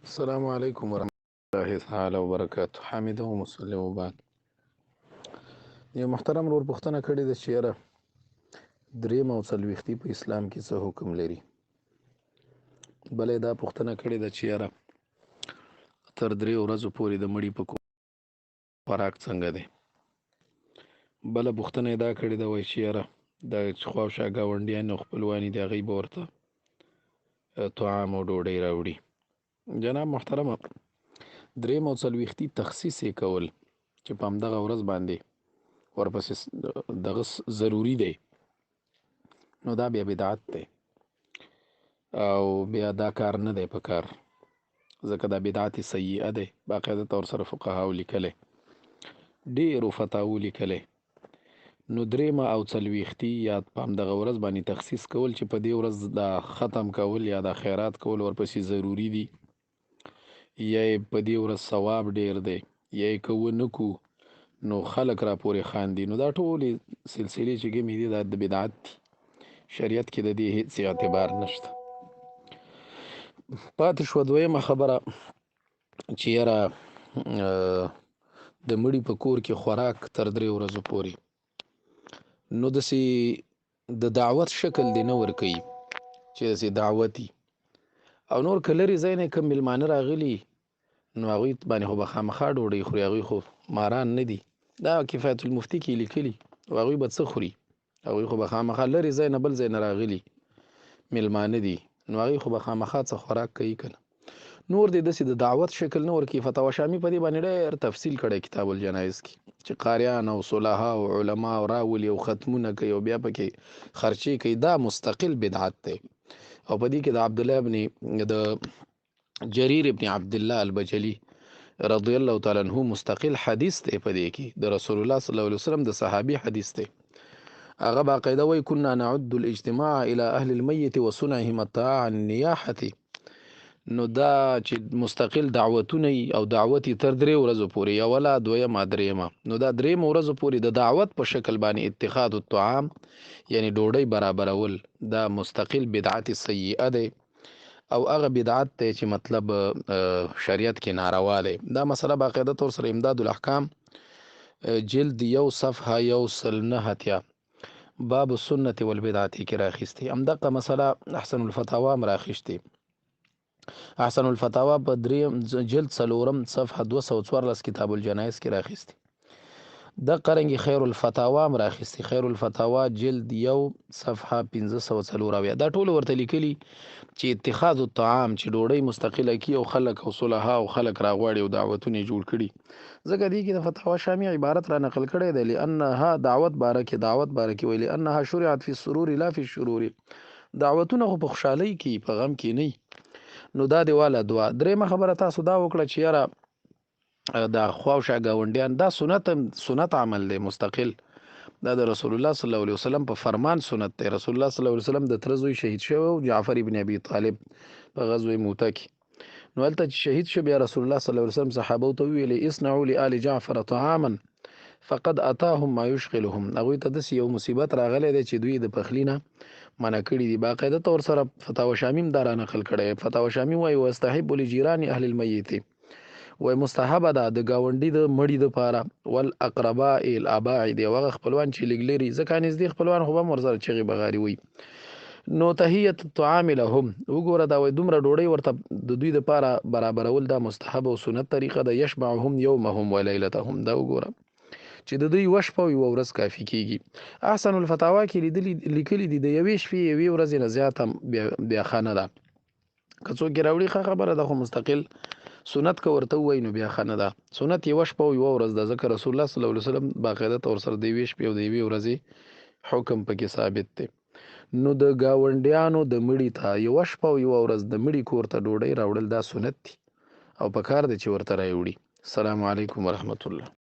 السلام علیکم ورحمۃ الله تعالی وبرکاته. حامد او مسلم وبعد. یو محترم ورور پوښتنه کړې ده چې یاره دریم او څلوېښتي په اسلام کې څه حکم لري. بله دا پوښتنه کړې ده چې یاره تر 3 ورځو پورې د مړي په خوراک څنګه دی. بله پوښتنه دا کړې ده وایي چې یاره د خواوشا ګاونډیان او خپلوانې دي هغوی به ورته طعام او ډوډۍ راوړي. جناب محترمه، دریم او څلوېښتي تخصیص یې کول چې په همدغه ورځ باندې ورپسې دغه ضروري دی، نو دا بیا بدعت دی او بیا دا کار نه دی په کار، ځکه دا بدعت سیئه دی. باقاعده طور سره فقهاو لیکلی، ډېرو فتاوو لیکلی. نو دریمه او څلوېښتي یا په همدغه ورځ باندې تخصیص کول چې په دې ورځ دا ختم کول یا دا خیرات کول ورپسې ضروري دي، یا په دې ورځ ثواب ډیر دی، یا یې که ونه کو نو خلک را پورې خاندي، نو دا ټولې سلسلې چې کومې دي دا د بدعت دي. شریعت کې د دې هیڅ اعتبار نشته. پاتې شوه دویمه خبره چې یاره د مړي په کور کې خوراک تر 3 ورځو پورې، نو داسې د دعوت شکل دی نه ورکوي چې داسې دعوتي او نور که لرې ځای نه کوم میلمانه راغلي نو هغوی باندې خو به خامخا ډوډۍ خوري، هغوی خو ماران نه دي. دا کفایت المفتی کې لیکلي، هغوی به څه خوري؟ هغوی خو به خامخا لرې ځای نه بل ځای نه راغلي میلمانه دي، نو هغوی خو به خامخا څه خوراک کوي که نه. نور دې داسې د دعوت شکل نه ورکوي. فتاوا شامي په دې باندې ډېر تفصیل کړی کتاب الجنایز کې، چې قاریان او صلحا او علما راولي او ختمونه کوي او بیا پکې خرچې کوي. دا مستقل بدعت دی او په دې کې د عبدالله ابن د جریر ابن عبدالله البجلی رضی الله تعالی عنہ مستقل حدیث دی په دې کې د رسول الله صلی الله علیه وسلم د صحابي حدیث دی. هغه باقاعده وایي كنا نعد الاجتماع الى اهل الميت وصنعهم الطاعه عن النياحه. نو دا چې مستقل دعوتونه او دعوت تر 3 ورځو پورې، اوله دویمه دریمه، نو دا 3 ورځو پورې د دعوت په شکل باندې اتخاذ الطعام یعنی ډوډۍ برابرول دا مستقل بدعت سیئه دی او هغه بدعت دی چې مطلب شریعت کې ناروا دی. دا مسله باقاعده طور سره امداد الاحکام جلد 1 صفحه 109 باب السنة والبدعت کې راخیستی. همدغه مسله احسن الفتاوا هم راخیستی. احسن الفتاوا په 3 جلد 4 صفحه 214 کتاب الجنایز کې راخیستی. د قرنګي خیر الفتاوا هم راخیستی، خیر الفتاوا جلد 1 صفحه 504. دا ټول ورته لیکلي چې اتخاذ الطعام چې ډوډۍ مستقله کی او خلک او صلحا او خلک راغواړي او دعوتونه جوړ کړي. ځکه دې کې د فتاوا شامي عبارت را نقل کړی دی لانها دعوت بارکه ویل انها شرعت فی السرور لا فی الشرور. دعوتونه خو په خوشحالۍ کې په غم کې نه. نو دا دیواله دوا. دریمه خبره تاسو دا وکړه چې یاره دا خواوشا ګاونډیان دا سنت عمل دی مستقل. دا د رسول الله صلی الله علیه وسلم په فرمان سنت دی. رسول الله صلی الله علیه وسلم د تره زوی شهید شوی جعفر ابن ابي طالب په غزوه موته کې. نو هلته چې شهید شو بیا رسول الله صلی الله علیه وسلم صحابه ته ویلي اصنعوا لآل جعفر طعاما فقد اتاهم ما يشغلهم. هغوی ته داسې یو مصیبت راغلی دی چې دوی د پخلي نه منع کړي دي. باقاعده طور سره فتاوا شامي هم دا را نقل کړی. فتاوا شامي وایي واستحب لجیران اهل المیت، وای مستحبه ده د ګاونډي د مړي دپاره والاقرباء الاباعد او هغه خپلوان چې لږ لري، ځکه نږدې خپلوان خو به هم ورسره چغې بغارې وي. نو تحیت الطعام لهم، وګوره دا وایي دومره ډوډۍ ورته د دوی دپاره برابرول دا مستحب او سنت طریقه ده. یشبعهم یومهم ولیلتهم، دا وګوره چې د دوی یوه شپه او یوه ورځ کافي کېږي. احسن الفتاوا کې لیکلي دي د یوې شپې یوې ورځې نه زیاته بیا ښه نه ده. که څوک یې راوړي ښه خبره ده، خو مستقل سنت که ورته ووایي نو بیا ښه نه ده. سنت یوه شپه او یوه ورځ ده، ځکه رسول الله صلی الله علیه وسلم باقاعده طور سره د یوې شپې او د یوې ورځې حکم پکې ثابت دی. نو د ګاونډیانو د مړي ته یوه شپه او یوه ورځ د مړي کور ته ډوډۍ راوړل دا سنت دي او په کار دی چې ورته راوړي. السلام علیکم ورحمت الله.